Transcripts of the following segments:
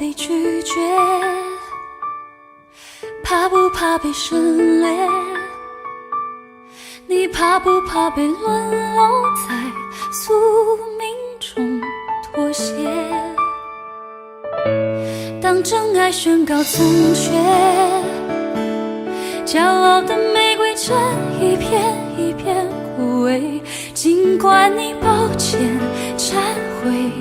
被拒绝？怕不怕被省略？你怕不怕被沦落在宿命中妥协？当真爱宣告从缺，骄傲的玫瑰正一片一片枯萎。尽管你抱歉忏悔，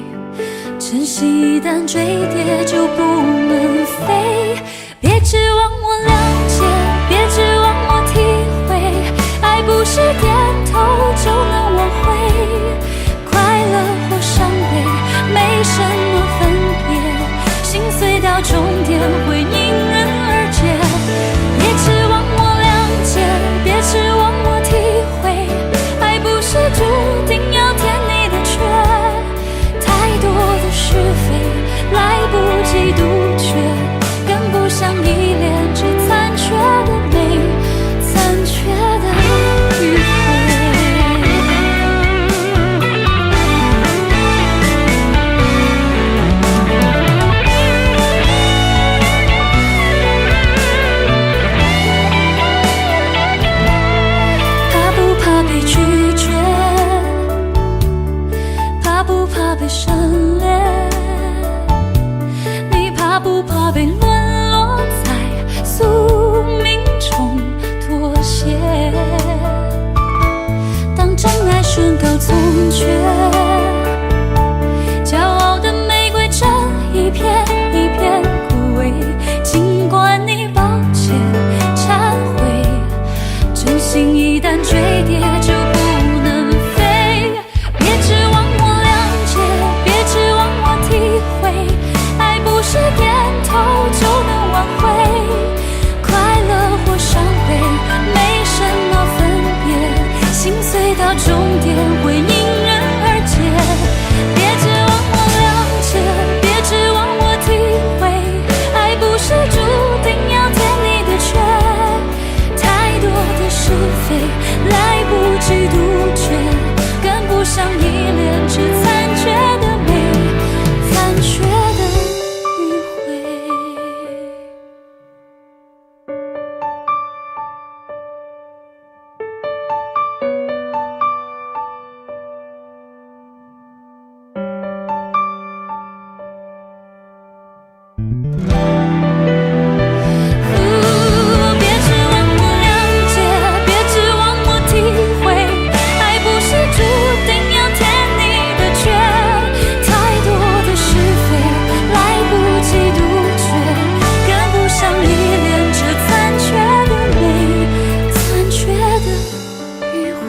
真心一旦坠跌就不能飞。别指望我谅解，别指望我体会，爱不是点头就能挽回。快乐或伤悲没什么分别，心碎到终点会迎刃而解。别指望我谅解，别指望我体会，爱不是注定要填你的缺。太多的是非来不及杜绝，更不想依恋这残缺的美，残缺的迂回。怕不怕被拒绝？怕不怕被省略？你怕不怕被沦落在宿命中妥协？当真爱宣告从缺，骄傲的玫瑰正一片一片枯萎。尽管你抱歉忏悔，真心一旦坠跌就不能飞。别指望我谅解，别指望我体会，爱不是点头就能挽回。快乐或伤悲没什么分别，心碎到终点会迎刃而解。别指望我谅解，别指望我体会，爱不是注定要填你的缺。太多的是非来不及杜绝，更不想依恋这残缺的美，残缺的迂回。别指望我谅解，别指望我体会，爱不是注定要填你的缺。太多的是非来不及杜绝，更不想依恋这残缺的美，残缺的迂回。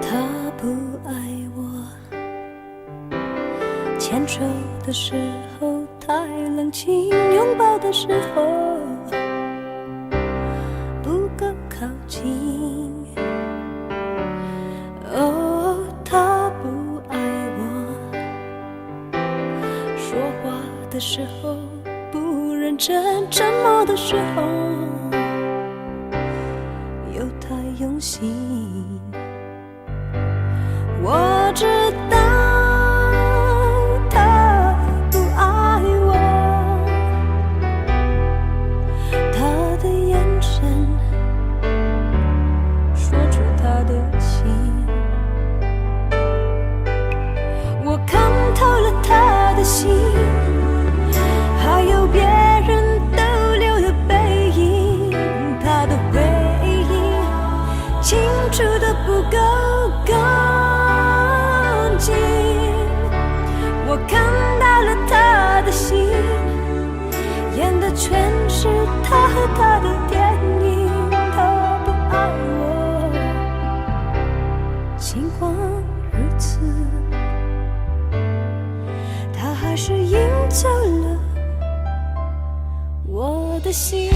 他不爱我，牵手的时候太冷清，拥抱的时候不够靠近。哦，他不爱我，说话的时候不认真，沉默的时候又太用心。我知道他不爱我，他的眼神说出他的情。我看透了他的心，还有别人逗留的背影，他的回忆清楚的不够干净。我看到了他的心，演的全是他和他的电影。他不爱我，尽管如此。心。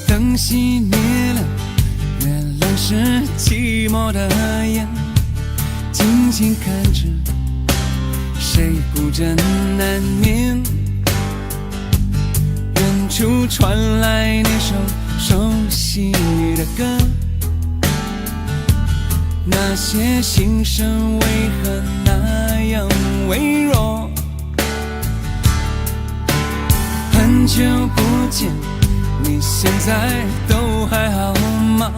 灯熄灭了，原来是寂寞的眼，静静看着，谁不真难眠。远处传来那首熟悉的歌，那些心声为何那样微弱？很久不见，你现在都还好吗？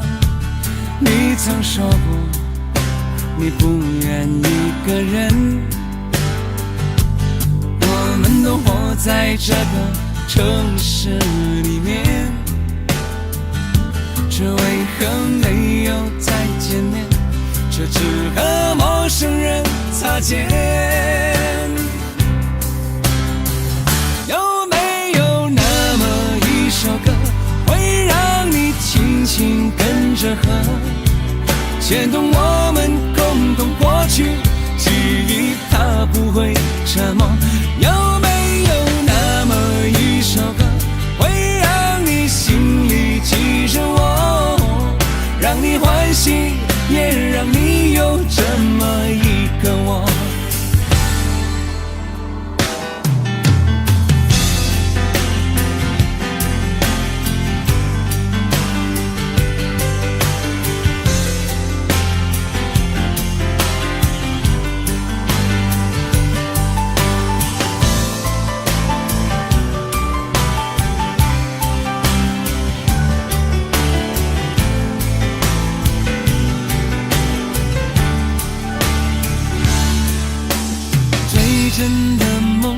你曾说过你不愿一个人，我们都活在这个城市里面，这为何没有再见面？这只和陌生人擦肩。有没有那么一首歌，会让你轻轻跟着和，牵动我们共同过去记忆，它不会沉默。有没有那么一首歌，会让你心里记着我，让你欢喜，也让你有这么一个我。真的梦，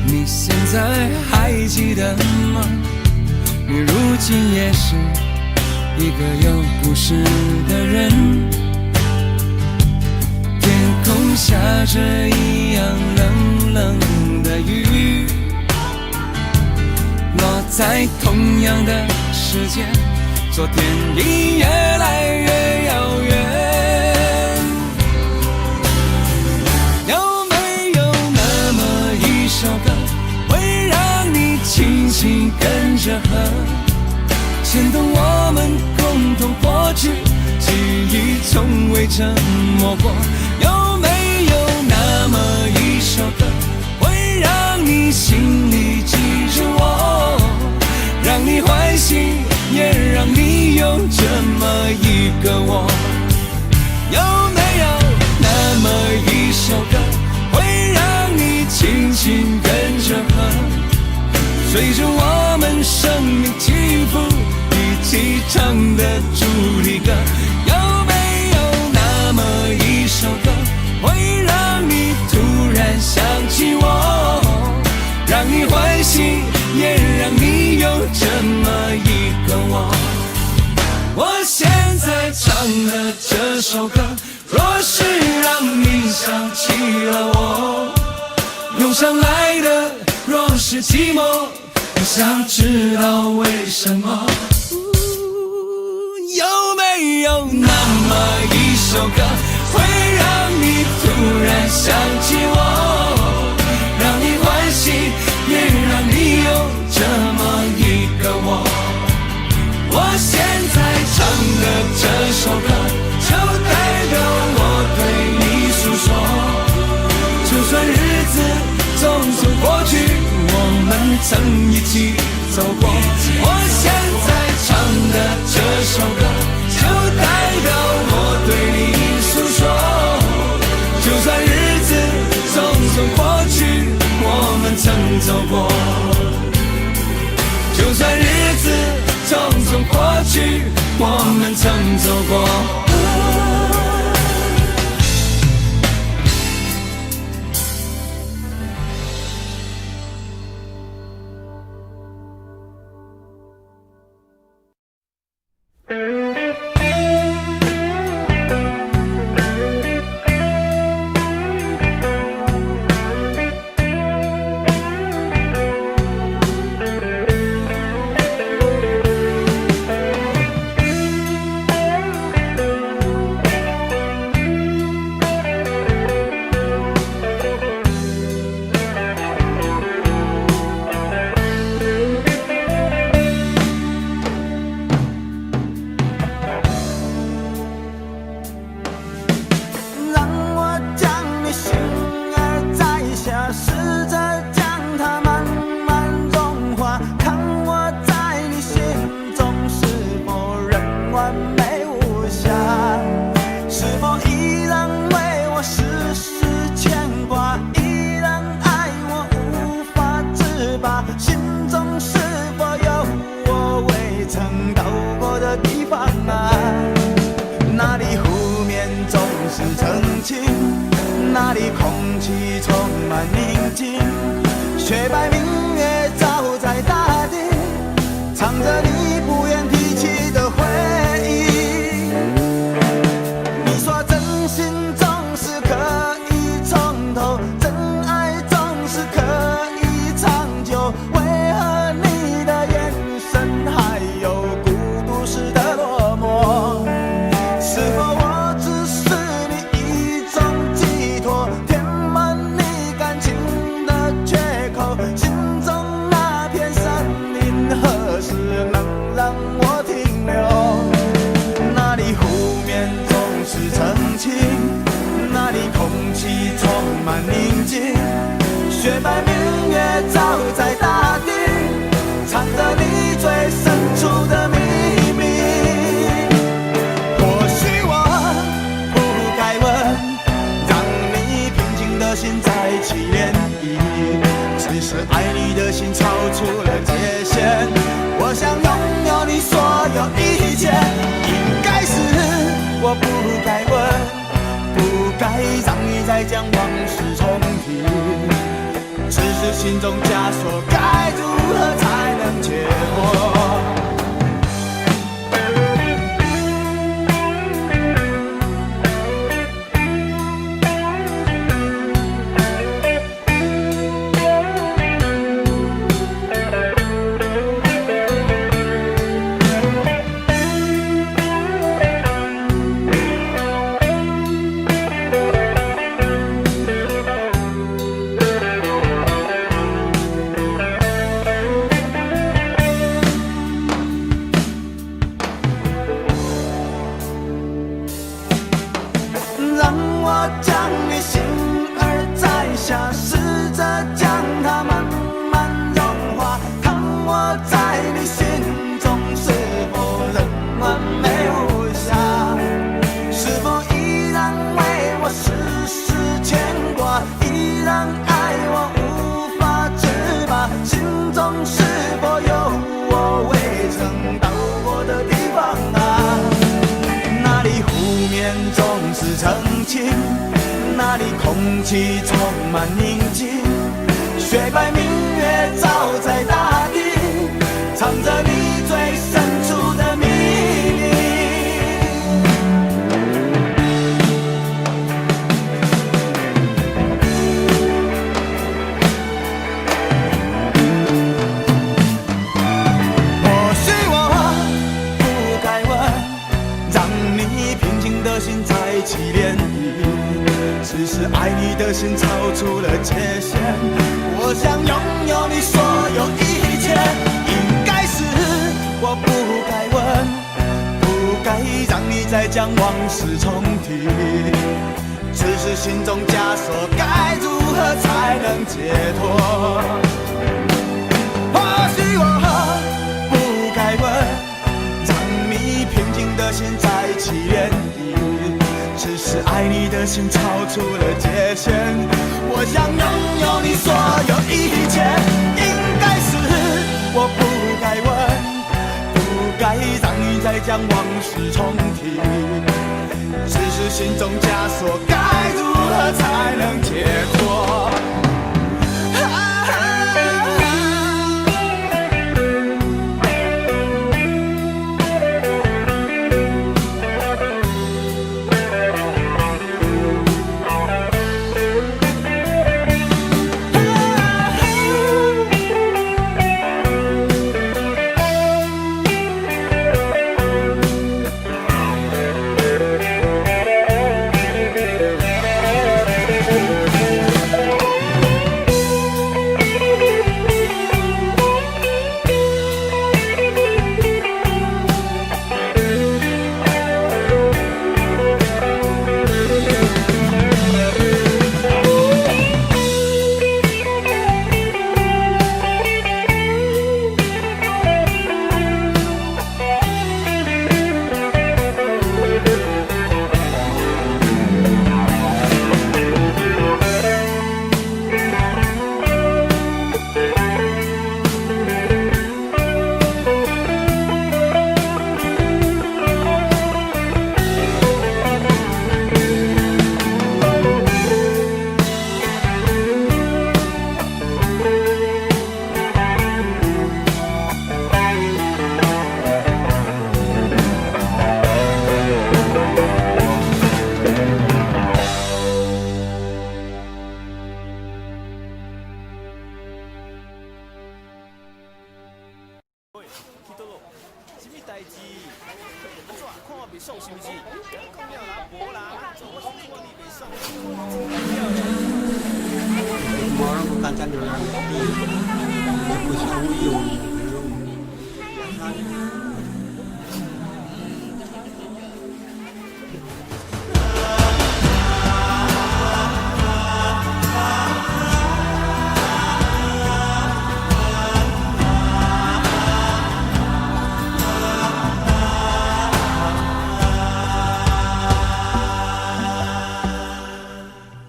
你现在还记得吗？你如今也是一个有故事的人，天空下着一样冷冷的雨，落在同样的时间，昨天已越来越遥远。首歌着河，牵动我们共同过去，记忆从未沉默过。有没有那么一首歌，会让你心里记着我，让你欢喜，也让你有这么一个我？有没有那么一首歌，会让你轻轻跟着和，随着我们生命起伏一起唱的主题歌？有没有那么一首歌，会让你突然想起我，让你欢喜，也让你有这么一个我？我现在唱的这首歌，若是让你想起了我，涌上来的若是寂寞，我想知道为什么。有没有那么一首歌，会让你突然想起我，让你欢喜，也让你有这么一个我？我现在唱的这首歌，就代表我对你诉说。就算日子匆匆过去，我们曾一起走过。我现在唱的这首歌，就代表我对你诉说。就算日子匆匆过去，我们曾走过。就算日子匆匆过去，我们曾走过。那里空气充满宁静，雪白明月照在大地，唱着你不愿提起的回忆。你说真心总是可以从头，真爱总是可以长久，为何你的眼神还有孤独时的落寞？是否我只是你一种寄托，填满你感情的缺口？心中那片森林何时能让我停留？那里湖面总是澄清，那里空气充满宁静，雪白明月照在大地，藏着你最深处的秘密。或许我不该问，让你平静的心再起涟漪，只是爱你的心超出了界限。我想拥有你所有一切，应该是我不该问，不该让你再将往事重提，只是心中枷锁该如何才能解脱？那里空气充满宁静，雪白明月照在大地，藏着你最深处的秘密。或许我不该问，让你平静的心再起涟漪，只是爱你的心超出了界限。我想拥有你所有一切，应该是我不该问，不该让你再将往事重提，只是心中枷锁该如何才能解脱？或许我不该问，让你平静的心再起涟漪，只是爱你的心超出了界限。我想拥有你所有一切，应该是我不该问，不该让你再将往事重提，只是心中枷锁该如何才能解脱？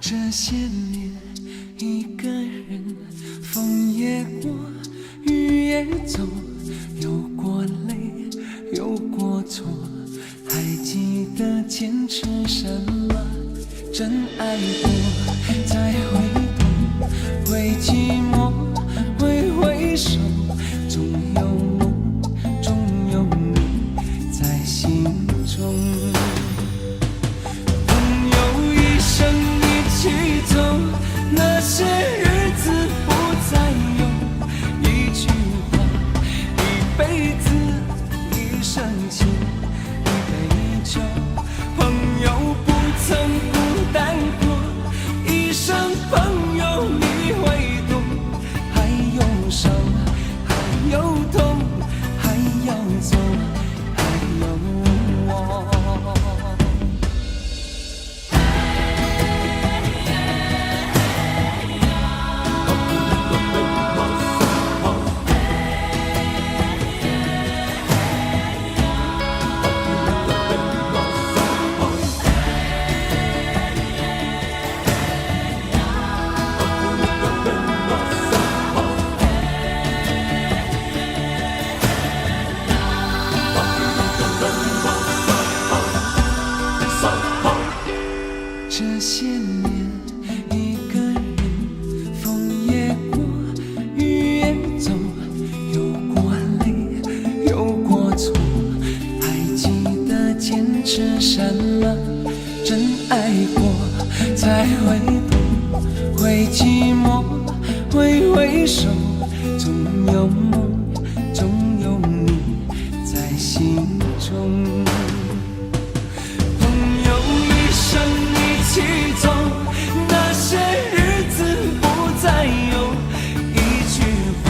这些年一个人，风也过，雨也走，有过泪，有过错，还记得坚持什么？真爱过，再回头，会寂寞，会回首，总有梦，总有你在心中。朋友一生一起走，那些日子不再有，一句话，一辈子，一生情，一杯酒。朋友不曾孤单过，一生朋友你会懂。有梦，总有你在心中。朋友一生一起走，那些日子不再有。一句话，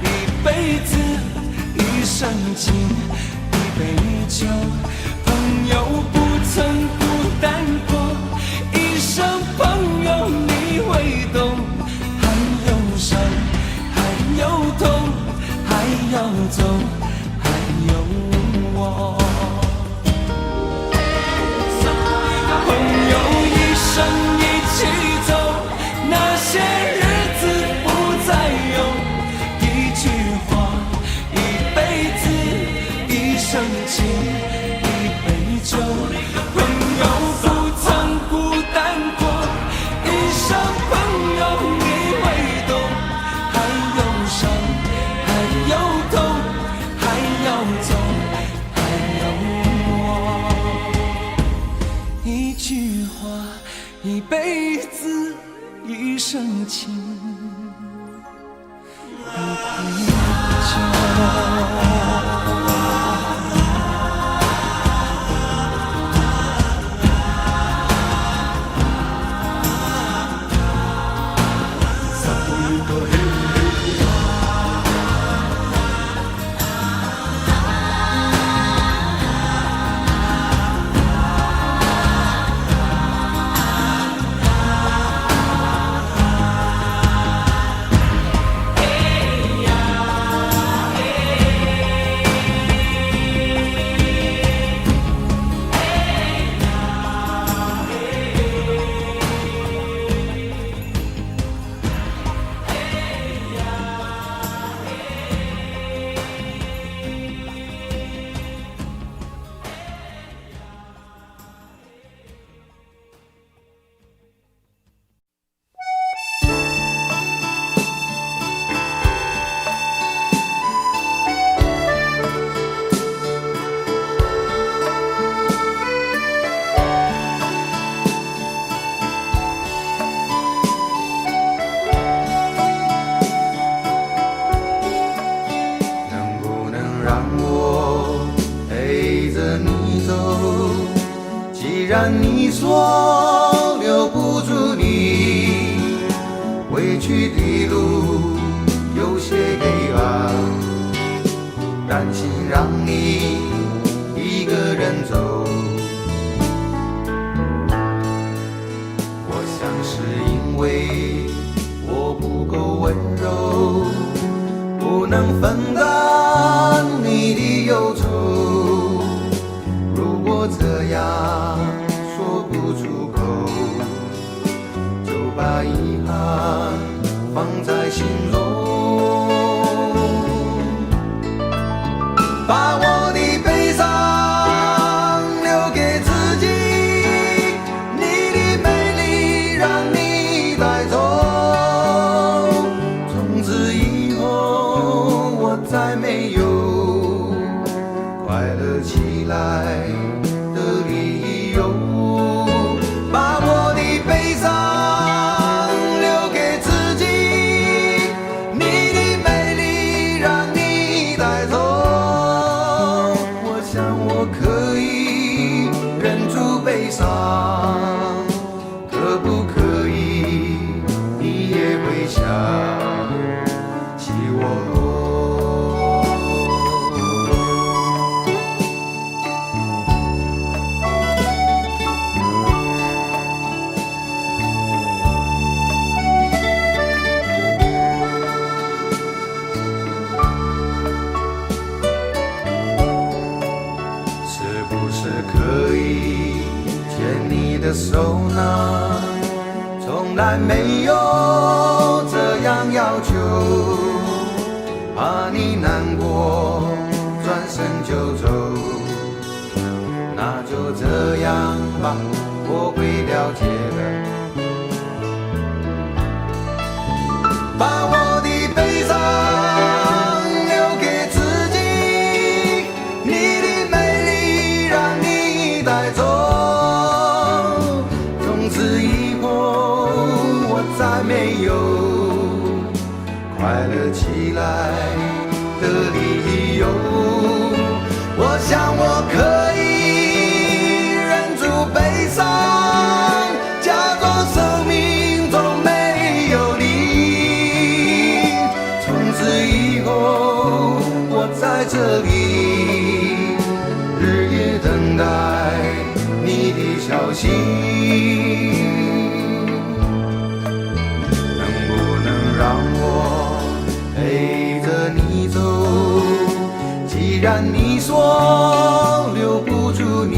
一辈子，一生情，一杯酒。朋友不曾孤单过，一生朋友你会懂。还有伤，还有痛，还要走，还有我。朋友一生一起走，那些日子不再有。一句话，一辈子，一生情，一杯酒。朋友不曾孤单过，一生朋友你会懂。还有伤，还有痛，还要走，还有我。一句话，一辈子，一生情，一杯酒。既然你说留不住你，回去的路有些黑暗，担心让你一个人走。我想是因为我不够温柔，不能分担你的忧愁。如果这样说不出口，就把遗憾放在心中，把我的悲伤留给自己，你的美丽让你带走。从此以后我再没有快乐起来的理由，把我的悲伤留给自己，你的美丽让你带走。我想我可以忍住悲伤，可不可以你也会想起我？可以牵你的手呢？从来没有这样要求，怕你难过，转身就走。那就这样吧，我会了解的。把我的悲伤留给自己，你的美丽让你带走。从此以后我再没有快乐起来的理由。我想我可以忍住悲伤，假装生命中没有你。从此以后，我在这里日夜等待你的消息。能不能让我陪着你走？既然你说留不住你，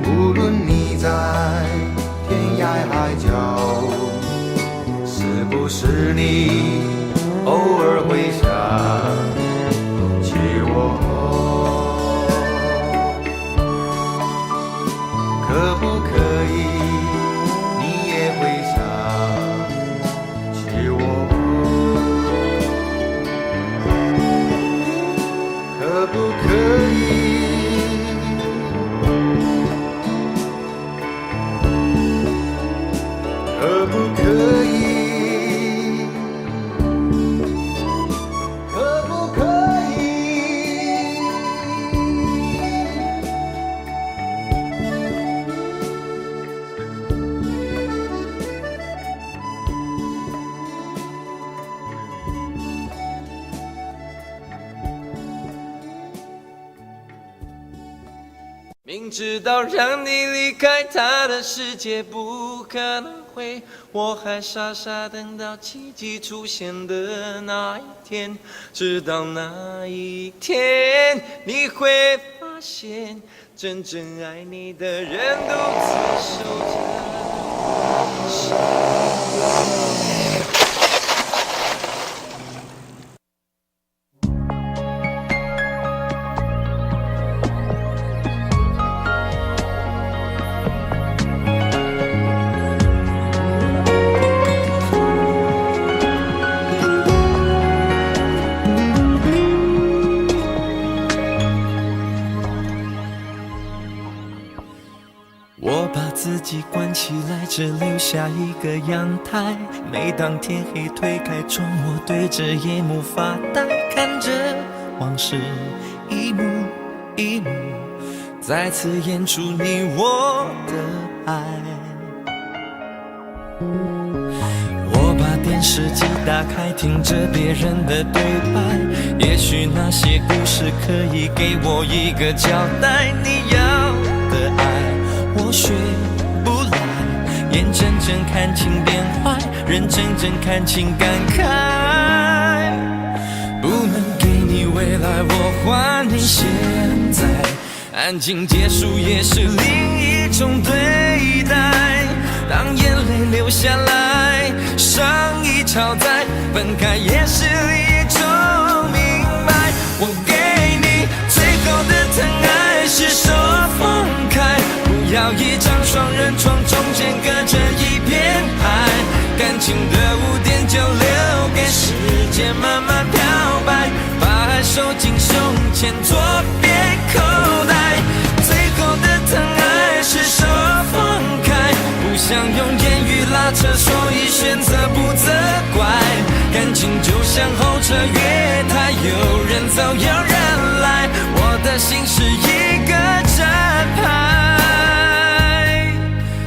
无论你在天涯海角，是不是你偶尔会想起我？可不可以你也会想起我？可不可以？可不可以？可不可以？明知道让你离开他的世界不可能会，我还傻傻等到奇迹出现的那一天。直到那一天，你会发现，真正爱你的人独自守着。我把自己关起来，只留下一个阳台。每当天黑推开窗，我对着夜幕发呆，看着往事一幕一幕再次演出你我的爱。我把电视机打开，听着别人的对白，也许那些故事可以给我一个交代。你要的爱我学不来，眼睁睁看情变坏，人睁睁看情感慨。不能给你未来，我还你现在。安静结束也是另一种对待。当眼泪流下来，伤已超载，分开也是一种明白。我给你最后的疼爱是手放开，不要一张双人床，中间隔着一片海。感情的污点就留给时间慢慢漂白，把爱收进胸前左边口袋。最后的疼爱是手放开，不想用言语拉扯，所以选择不责怪。感情就像候车月台，有人走有人来，我的心是一个站牌，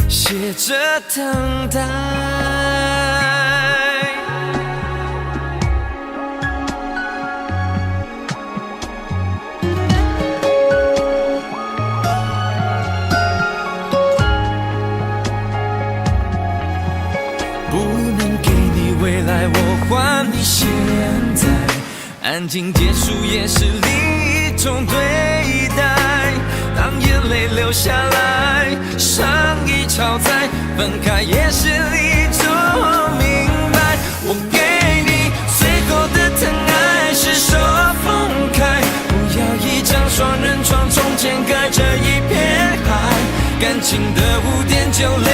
写着等待。未来我还你现在，安静结束也是另一种对待。当眼泪流下来，伤已超载，分开也是一种明白。我给你最后的疼爱是手放开，不要一张双人床，中间隔着一片海。感情的污点就留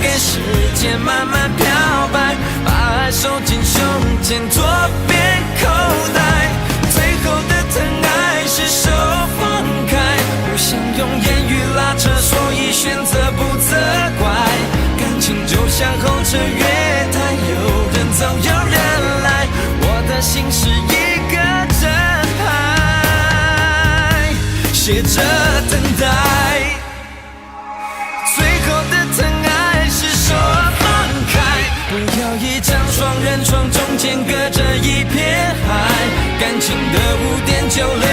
给时间慢慢漂白，把爱收进胸前左边口袋。最后的疼爱是手放开，不想用言语拉扯，所以选择不责怪。感情就像候车月台，有人走有人来，我的的心是一个正牌，写着等待。最后的疼爱是说放开，不要一张双人床，中间隔着一片海，感情的污点就留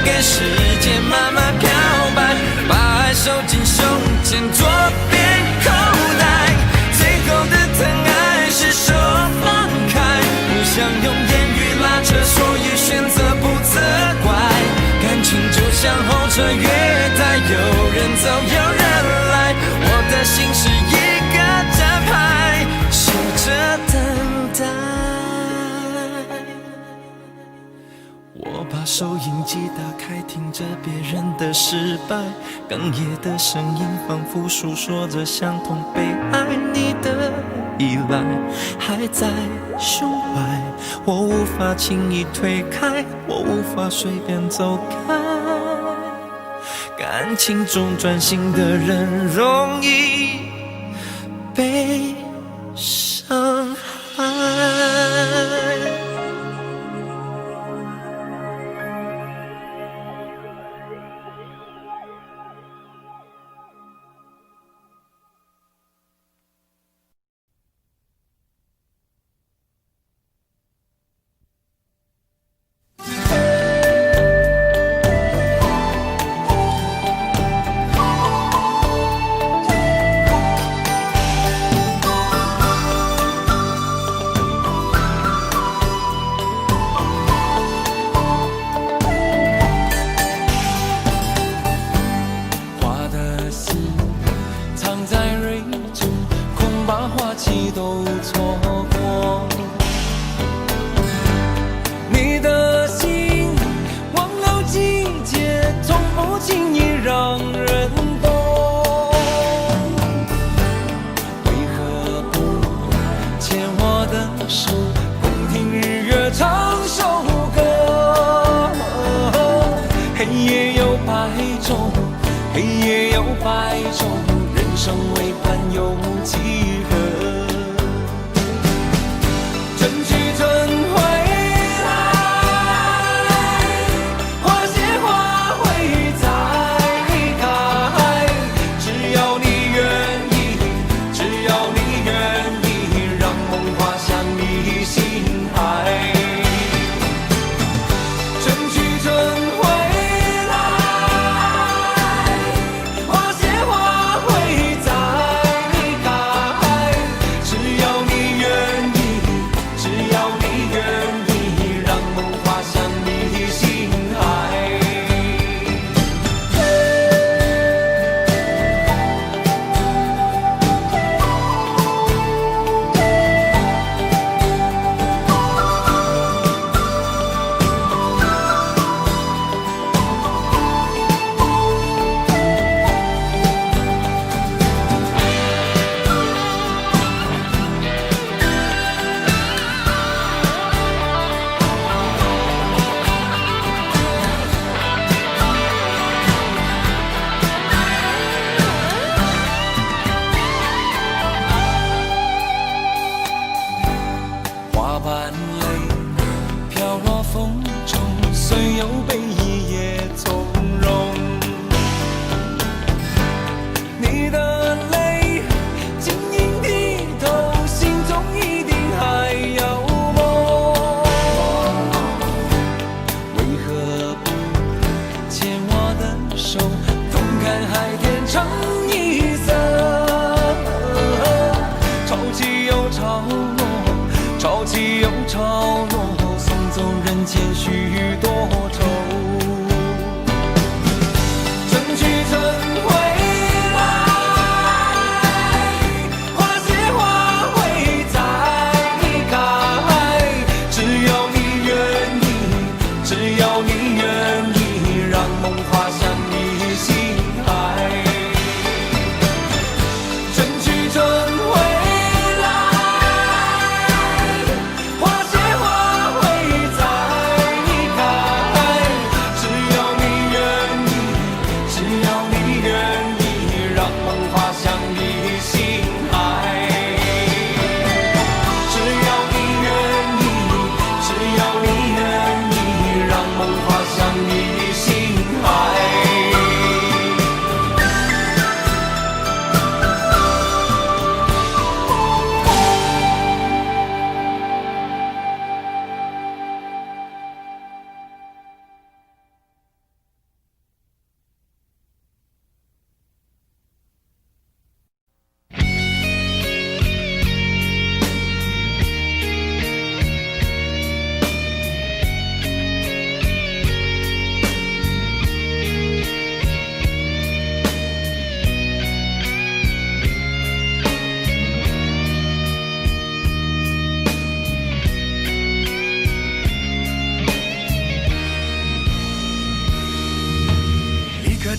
给时间慢慢漂白，把爱收进胸前左边口袋。最后的疼爱是说放开，不想用言语拉扯，所以选择不责怪。感情就像候车月台，有人走有人来，我的心是一个站牌，守着等待。我把收音机打开，听着别人的失败，哽咽的声音仿佛诉说着相同被爱你的依赖，还在胸怀，我无法轻易推开，我无法随便走开。感情中专心的人容易被伤害。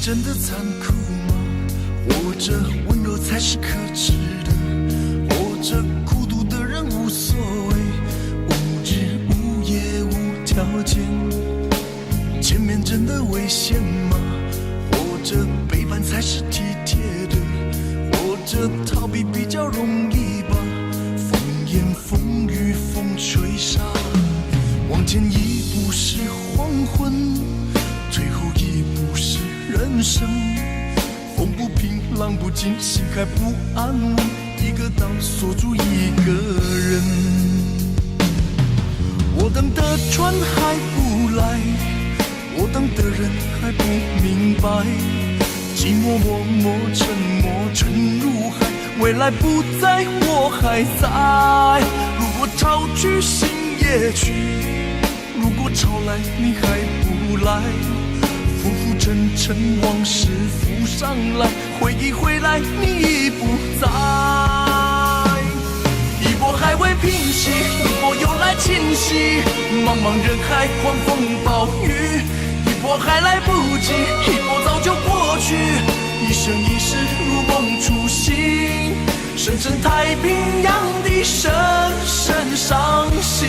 真的残酷吗？活着温柔才是可耻的，活着孤独的人无所谓，无日无夜无条件。前面真的危险吗？活着背叛才是体贴的，活着逃避比较容易吧。风言风语风吹沙，往前一步是黄昏，退后一步是人生。风不平浪不静，心还不安稳，一个岛锁住一个人。我等的船还不来，我等的人还不明白，寂寞默默沉默沉入海，未来不在我还在。如果潮去心也去，如果潮来你还不来，浮浮沉沉往事浮上来，回忆回来你已不在。一波还未平息，一波又来侵袭，茫茫人海狂风暴雨，一波还来不及，一波早就过去，一生一世如梦初醒，深深太平洋的深深伤心。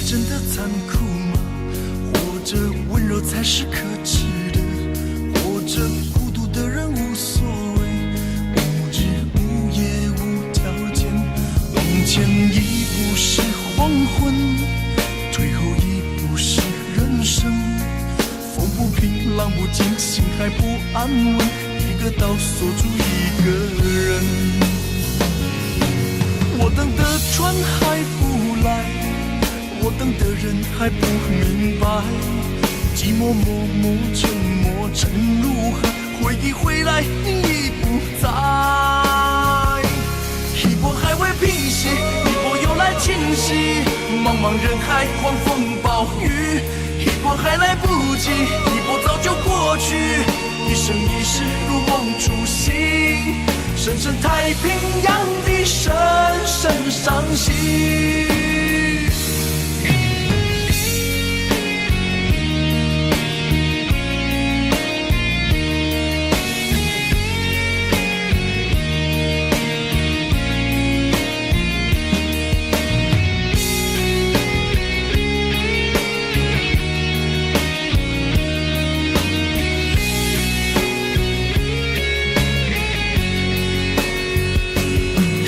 真的残酷吗？活着温柔才是可耻的，活着孤独的人无所谓，无日无夜无条件。往前一步是黄昏，退后一步是人生。风不平浪不静，心还不安稳，一个岛锁住一个人。我等的船还不来，我等的人还不明白，寂寞默默沉默沉入海，回忆回来你已不在。一波还未平息，一波又来侵袭，茫茫人海狂风暴雨，一波还来不及，一波早就过去，一生一世如梦初醒，深深太平洋的深深伤心。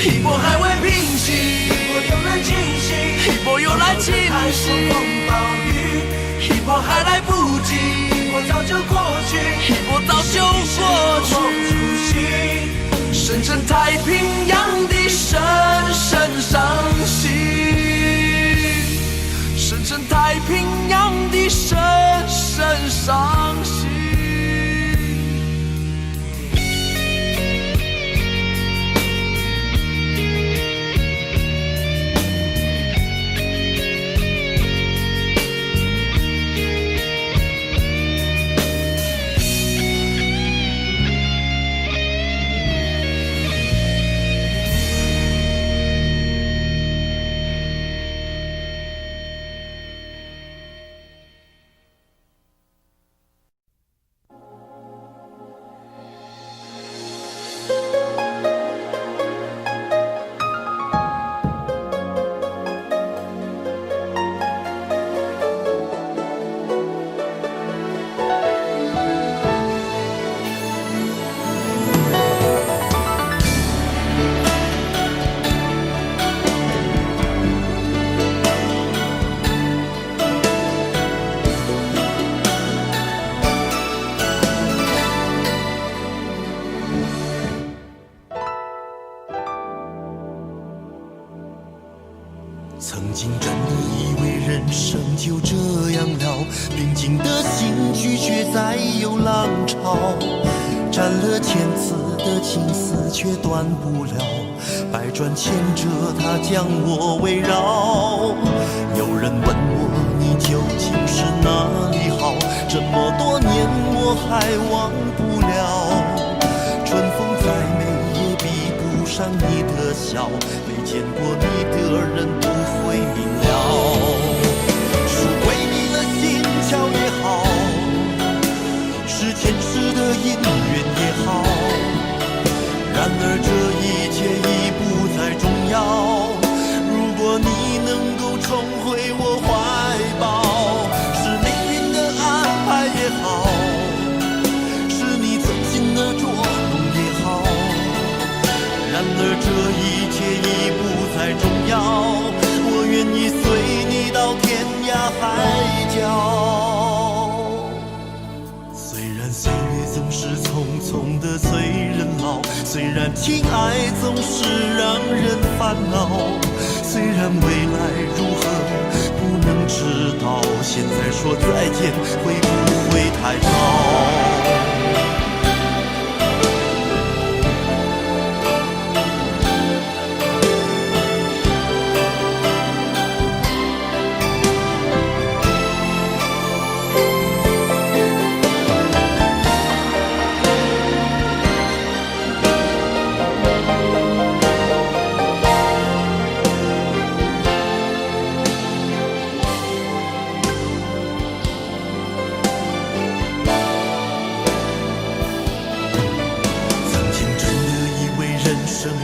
一波还未平息，一波又来侵袭，一波又来侵袭，狂风暴雨，一波还来不及，一波早就过去，一波早就过去，深深太平洋的深深伤心，深深太平洋的深深伤心。曾经真的以为人生就这样了，平静的心拒绝再有浪潮，斩了千次的情丝却断不了，百转千折它将我围绕。有人问我你究竟是哪里好，这么多年我还忘不了。春风再美也比不上你的笑，没见过你的人不会明了。是鬼迷了心窍也好，是前世的因缘也好，然而这一切已不再重要。如果你能够重回我怀抱，是命运的安排也好，是你存心的捉弄也好，然而这一切已不再重要。我愿意随你到天涯海角。虽然岁月总是匆匆的催人老，虽然情爱总是让人烦恼，虽然未来如何不能知道，现在说再见会不会太早？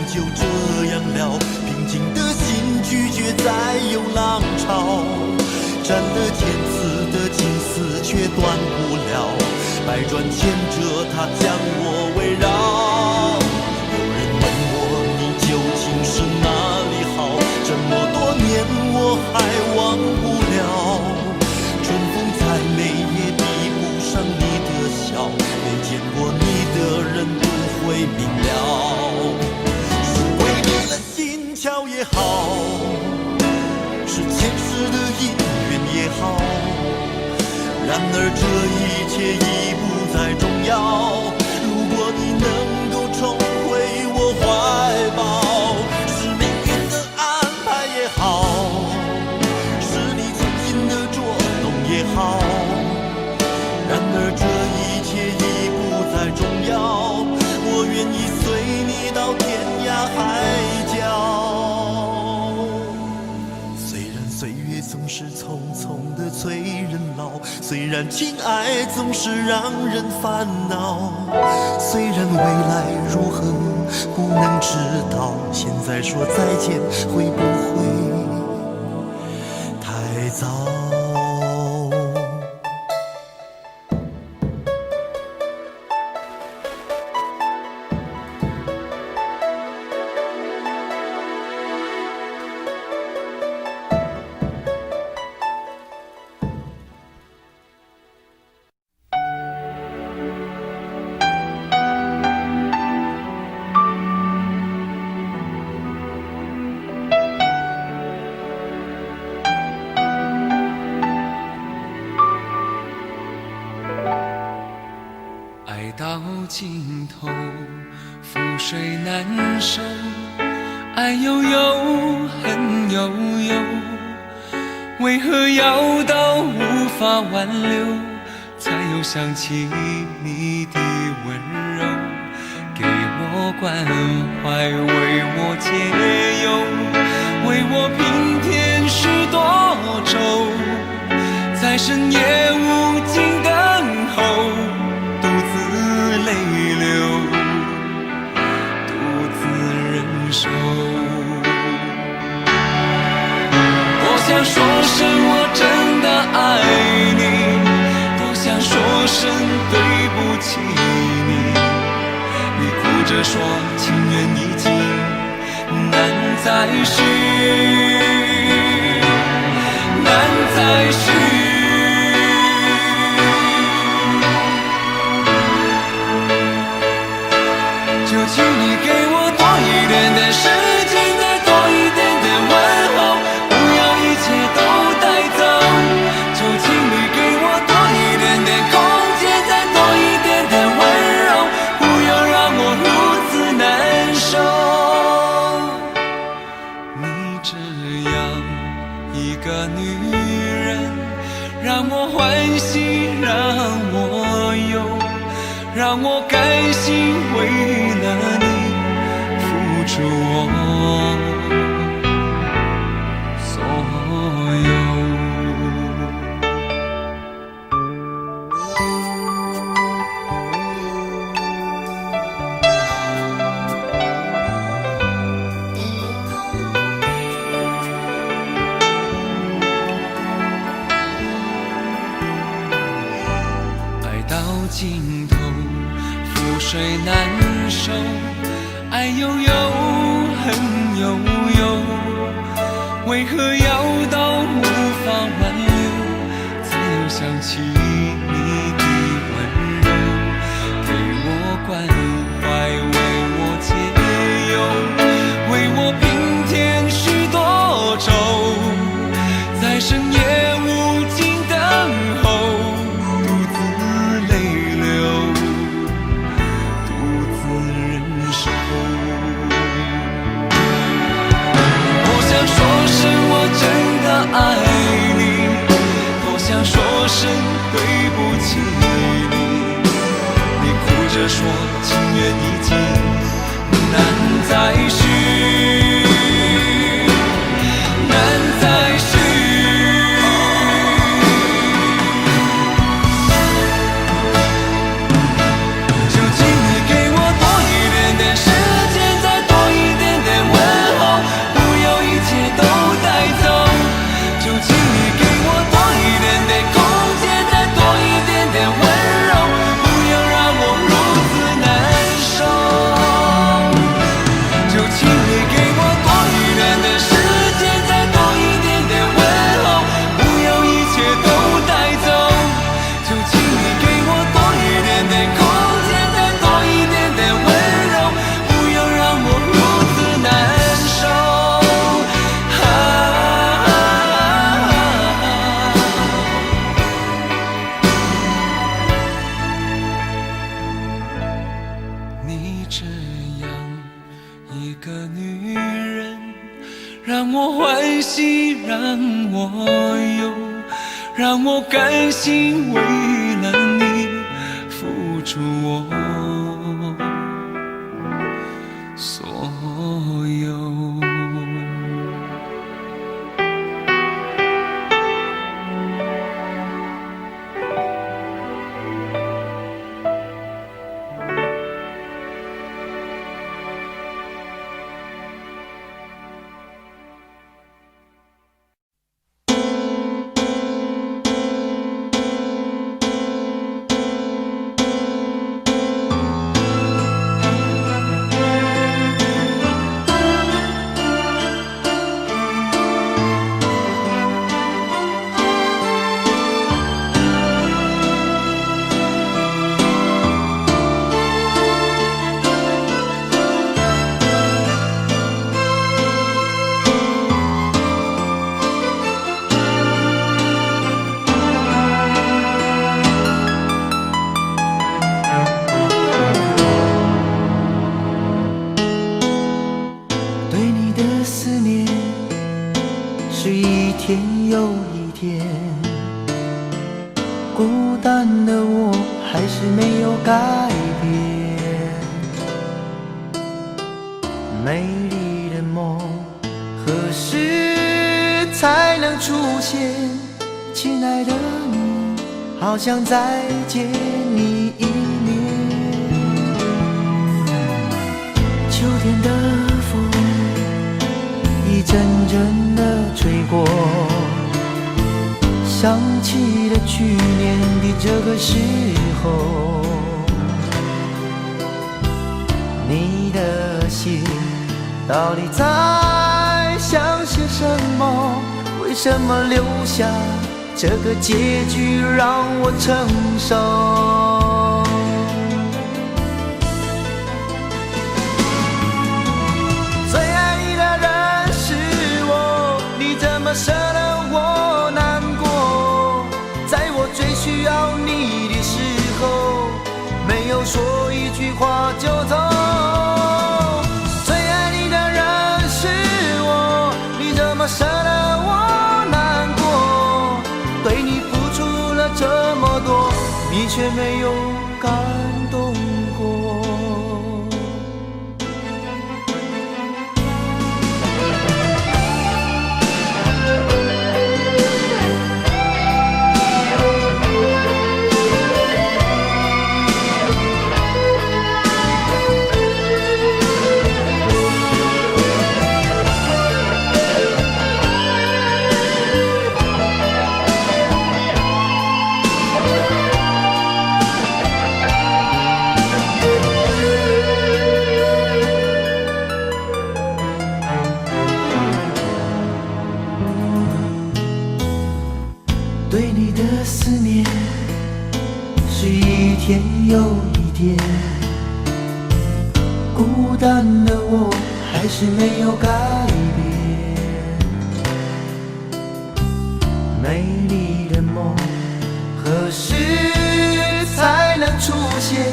就这样了，平静的心拒绝再有浪潮，斩了千次的情丝却断不了，百转千折它将我围绕。有人问我你究竟是哪里好，这么多年我还忘不了。春风再美也比不上你的笑，没见过你的人不会明了。巧也好，是前世的因缘也好，然而这一切已不再重要。如果你能够重回我怀抱，是命运的安排也好，是你存心的捉弄也好，然而这一切已不再重要。我愿意随你到天涯海角。岁月总是匆匆的催人老，虽然情爱总是让人烦恼，虽然未来如何不能知道，现在说再见会不会太早？到尽头，覆水难收，爱悠悠，恨悠悠，为何要到无法挽留，才又想起你的温柔，给我关怀，为我解忧，为我平添许多愁，在深夜无尽等候，独自泪流，独自忍受。多想说声我真的爱你，多想说声对不起你，你哭着说情缘已尽，难再续，难再续。就请你给我多一点点时间，再多一点点问候，不要一切都带走。就请你给我多一点点空间，再多一点点温柔，不要让我如此难受。你这样让我甘心为了你付出我所有。尽头，覆水难收，爱悠悠，恨悠悠，为何要到无法挽留，才又想起你的温柔，给我关怀，为我解忧，为我平添许多愁，在深夜无尽等候，爱你，多想说声对不起你。你哭着说情缘已尽，难再续，难再续。就请你给我多一点点时间，再多一点点问候，不要一切都带走。就请你给我多一点点空间，再多一点点温柔，不要让我如此难受。就请你给我多一点点时间，再多一点点问候，不要一切都带走。就请你给我多一点点空间，再多一点点温柔，不要让我如此难受。你这样一个女人，让我欢喜，让我忧，让我甘心为了你付出我所有。孤单的我还是没有改变，美丽的梦何时才能出现？亲爱的你，好想再见你一面。秋天的风一阵阵地吹过，想起了去年的这个时候，你的心到底在想些什么？为什么留下这个结局让我承受？最爱你的人是我，你怎么舍得我难过？在我最需要你的时候，没有说一句话就走。最爱你的人是我，你怎么舍得我难过？对你付出了这么多，你却没有感动过。对你的思念是一天又一天，孤单的我还是没有改变。美丽的梦何时才能出现？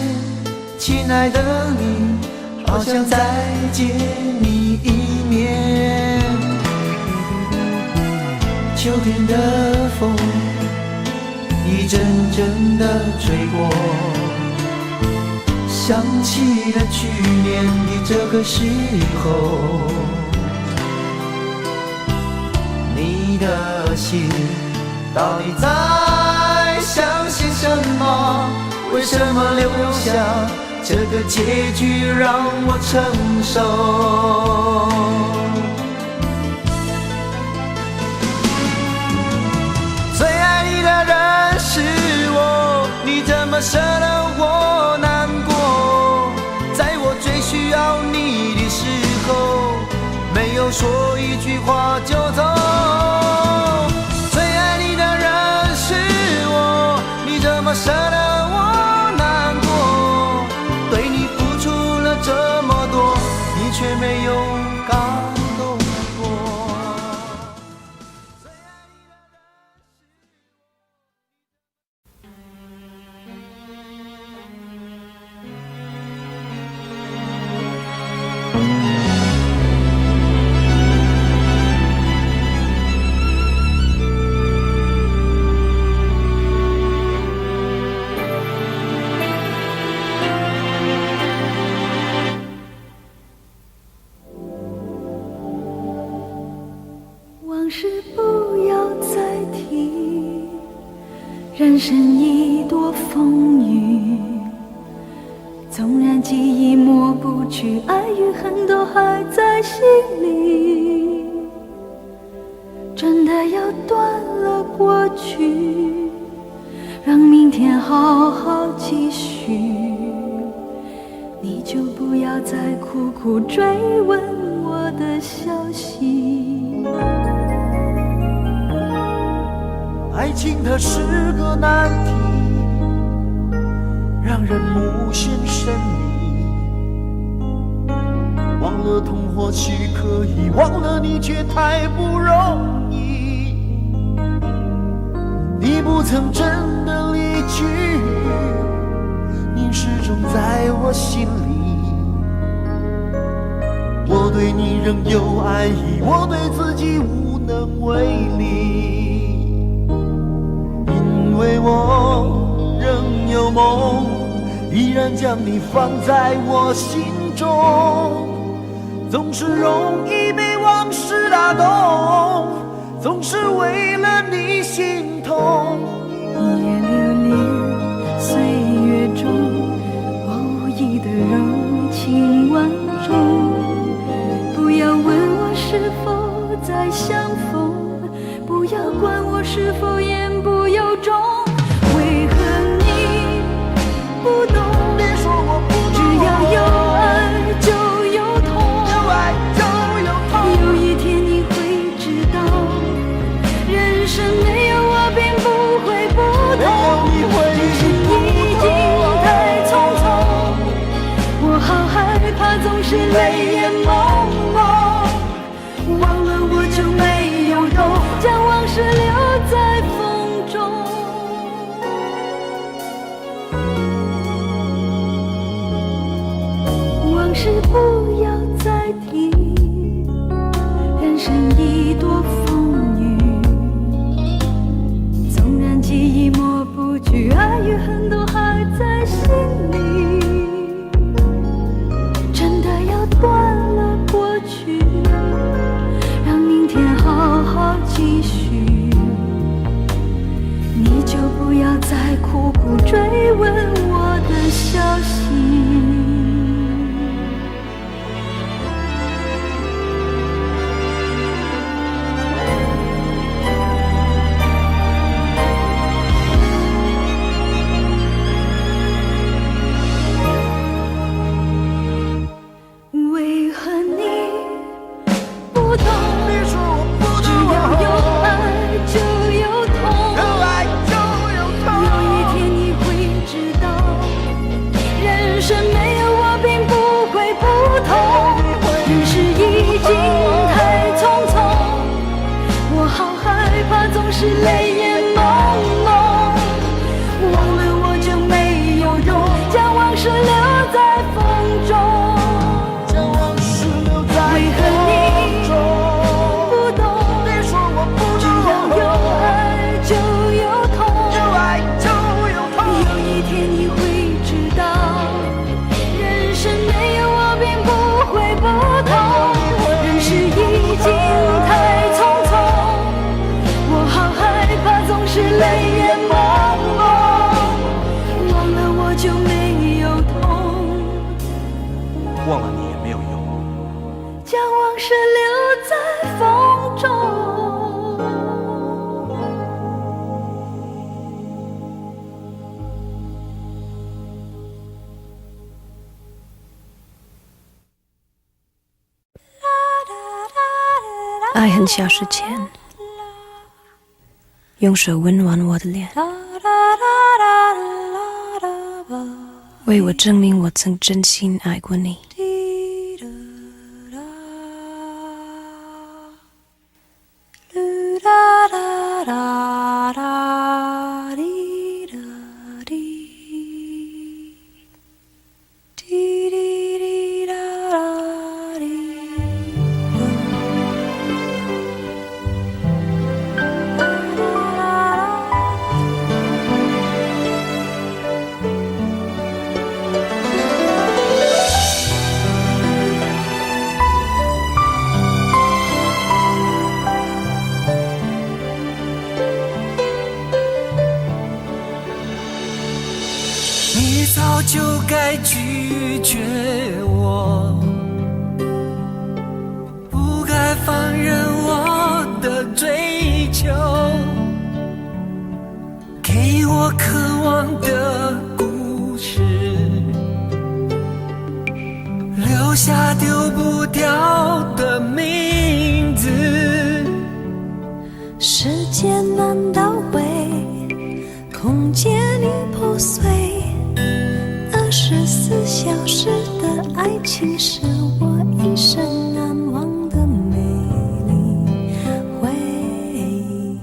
亲爱的你，好想再见你一面。秋天的风一阵阵地吹过，想起了去年的这个时候，你的心到底在想些什么？为什么留下这个结局让我承受？最爱你的人是我，你怎么舍得我难过？在我最需要你的时候，没有说一句话就走。最爱你的人是我，你怎么舍得我难过？对你付出了这么多，你却没有感动过。往事不要再提，人生已多风雨，纵然记忆抹不去，爱与恨都还在心里。真的要断了过去，让明天好好继续，你就不要再苦苦追问我的消息。爱情它是个难题，让人无限神秘。忘了痛或许可以，忘了你却太不容易。你不曾真的离去，你始终在我心里。我对你仍有爱意，我对自己无能为力。因为我仍有梦，依然将你放在我心中。总是容易被往事打动，总是为了你心痛。一夜流连岁月中，无意的柔情万种。不要问我是否再相逢，不要管我是否言不由衷。为何你不懂？别说我不懂，只要有爱就有痛，有爱就有痛。有一天你会知道，人生没有我并不会不同。人生已经太匆匆，我好害怕总是泪眼朦胧。忘了我就没有懂，将往事留在风中。往事不要再提，人生已多风雨。纵然记忆抹不去，爱与恨都还在心就不要再苦苦追问我的消息。为何你不懂？只要有爱就有痛，有一天你会知道，人生没有我并不会不同。人世已经太匆匆，我好害怕总是泪眼朦胧，忘了我就没有用，将往事留在风中。为何你不懂？只要有爱就有痛，有一天你会知道，人生没有我并不会不同。人世已经太匆匆，我好害怕总是泪眼朦胧，忘了我就没有痛，忘了你也没有用。将往事留在风中。爱很小时前，用手温暖我的脸，为我证明我曾真心爱过你。你早就该拒绝我，不该放任我的追求，给我渴望的故事，留下丢不掉的名字。时间难倒回，空间已破碎，24小时的爱情是我一生难忘的美丽回忆。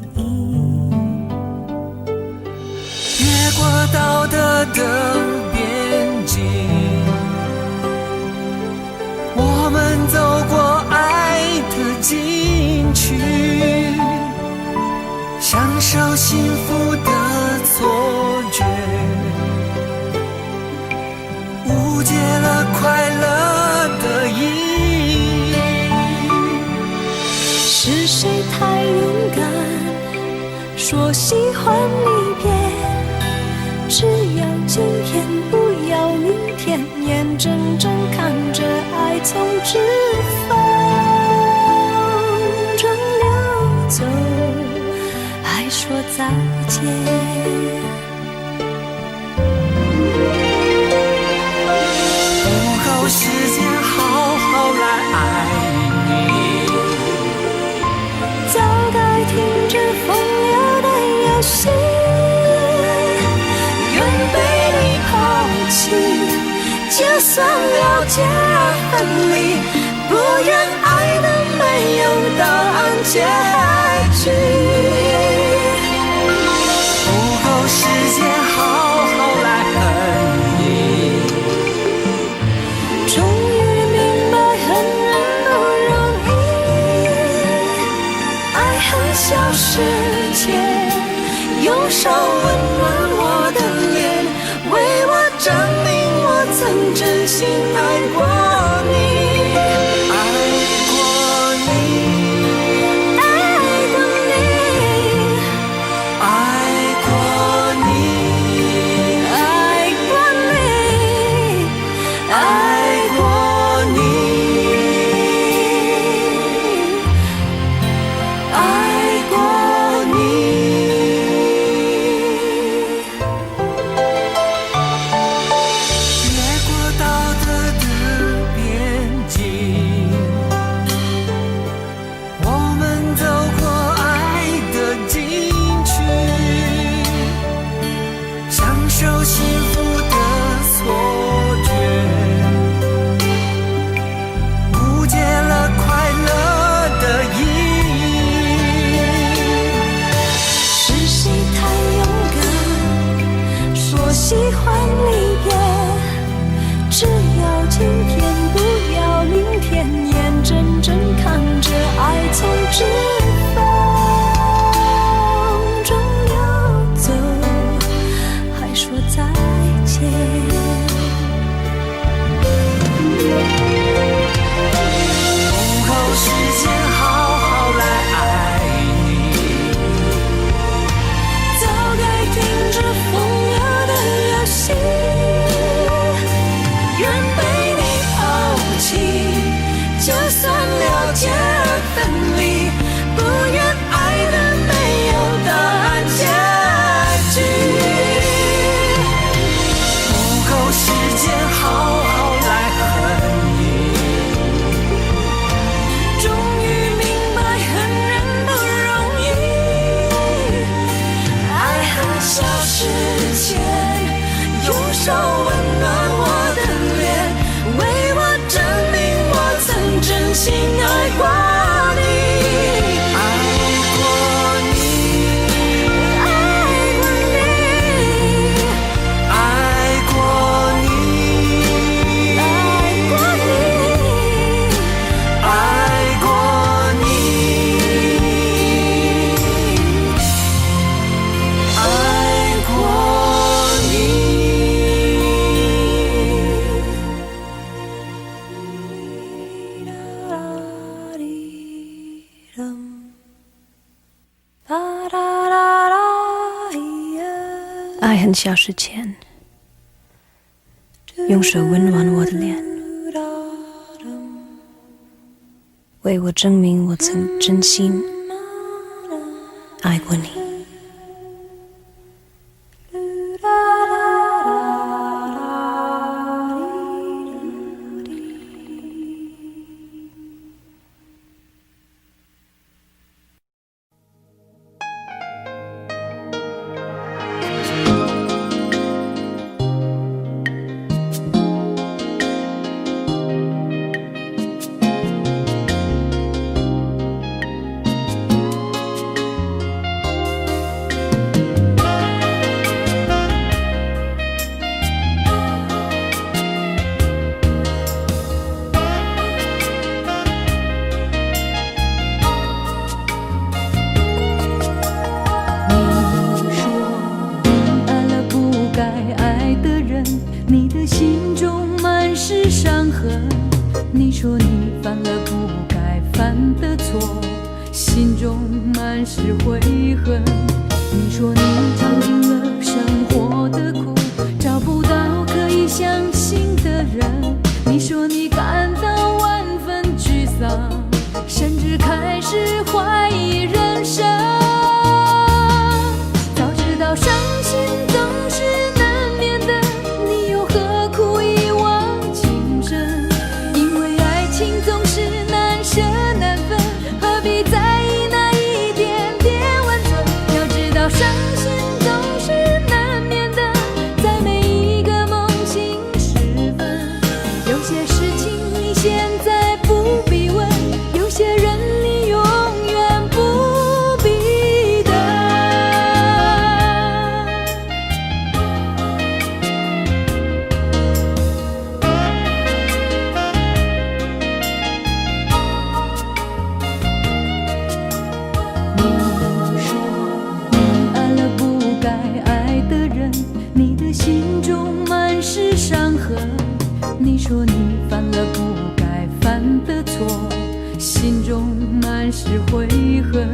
越过道德的边境，我们走过爱的禁区，享受幸福的错觉，误解了快乐的意义。是谁太勇敢，说喜欢离别？只要今天，不要明天，眼睁睁看着爱从指缝中流走，还说再见。时间好好来爱你，早该停止风流的游戏，愿被你抛弃，就算了解而分离，不愿爱的没有答案结局。不够时间好好来恨你，终于明白恨人不容易，爱恨小时前，用手温暖我的脸，为我证明我曾真心爱过你。爱过消失前，用手温暖我的脸，为我证明我曾真心爱过你，爱过你，爱过你，爱过你，爱过你，爱过爱恨消失前，用手温暖我的脸，为我证明我曾真心爱过你。你说你犯了不该犯的错，心中满是悔恨。你说你尝尽了生活的苦，找不到可以相信的人。你说你感到万分沮丧，甚至开始怀疑人生。早知道伤心总是难免的，你又何苦一往情深？因为爱情总是难舍难分，何必在意那一点点温存？要知道伤心总是难免的，在每一个梦醒时分。有些事情你现在不必问，有些人你永远不必等。你说你爱了不该爱的人，你的心中满是伤痕。你说你犯了不该犯的错，心中满是悔恨。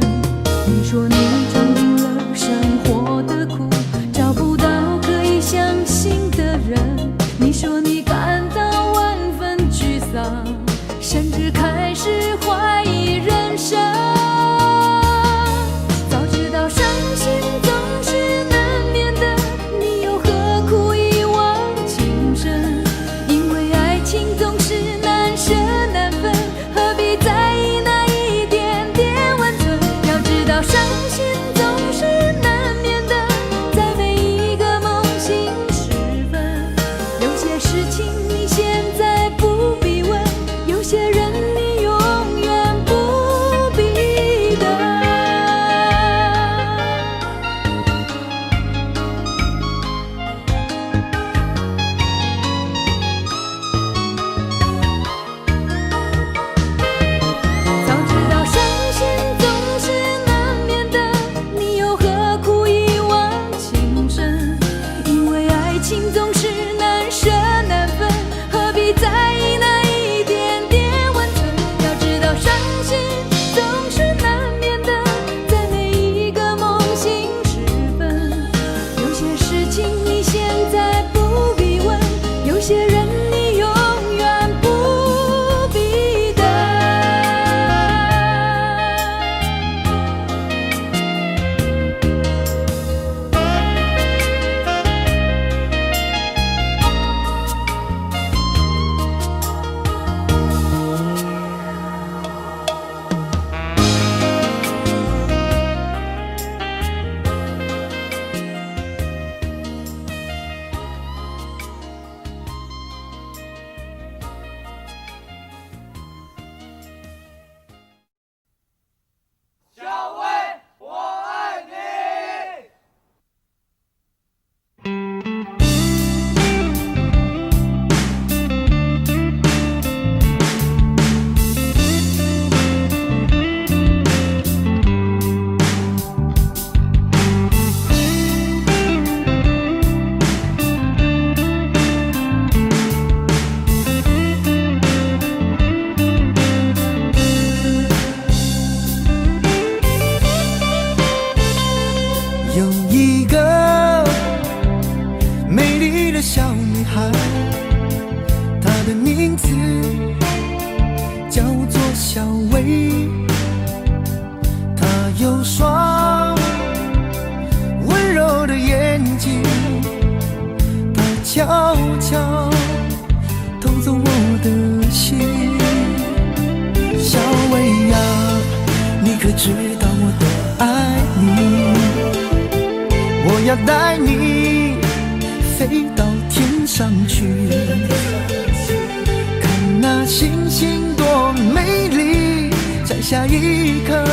你说你尝尽了生活的苦，找不到可以相信的人。你说你感到万分沮丧，甚至开始怀疑人生。早知道伤心总是难免的，你又何苦一往情深？因为爱情总是难舍难分，何必在意那一点点知道我多爱你？我要带你飞到天上去，看那星星多美丽，摘下一颗，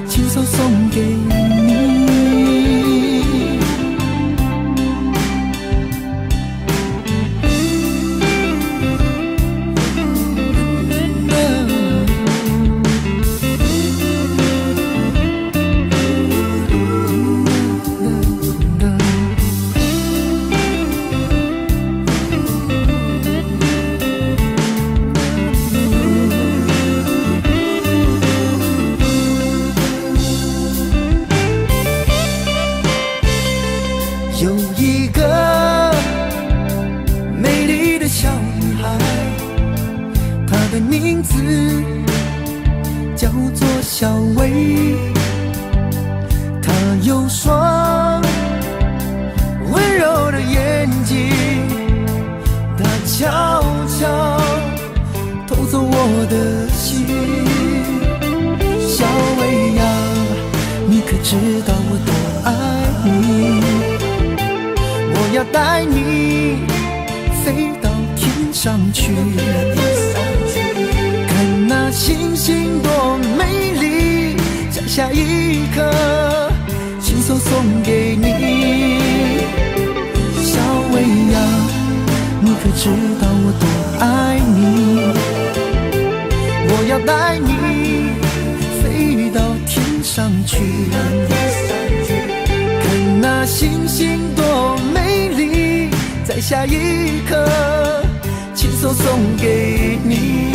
亲手送给你。有一个美丽的小女孩，她的名字叫做小薇。她有双温柔的眼睛，她悄悄偷走我的心。小薇呀，你可知道我多爱你？我要带你飞到天上去，看那星星多美丽，摘下一颗，亲手送给你。小薇呀，你可知道我多爱你？我要带你飞到天上去，看那星星多美丽，摘下一颗，亲手送给你。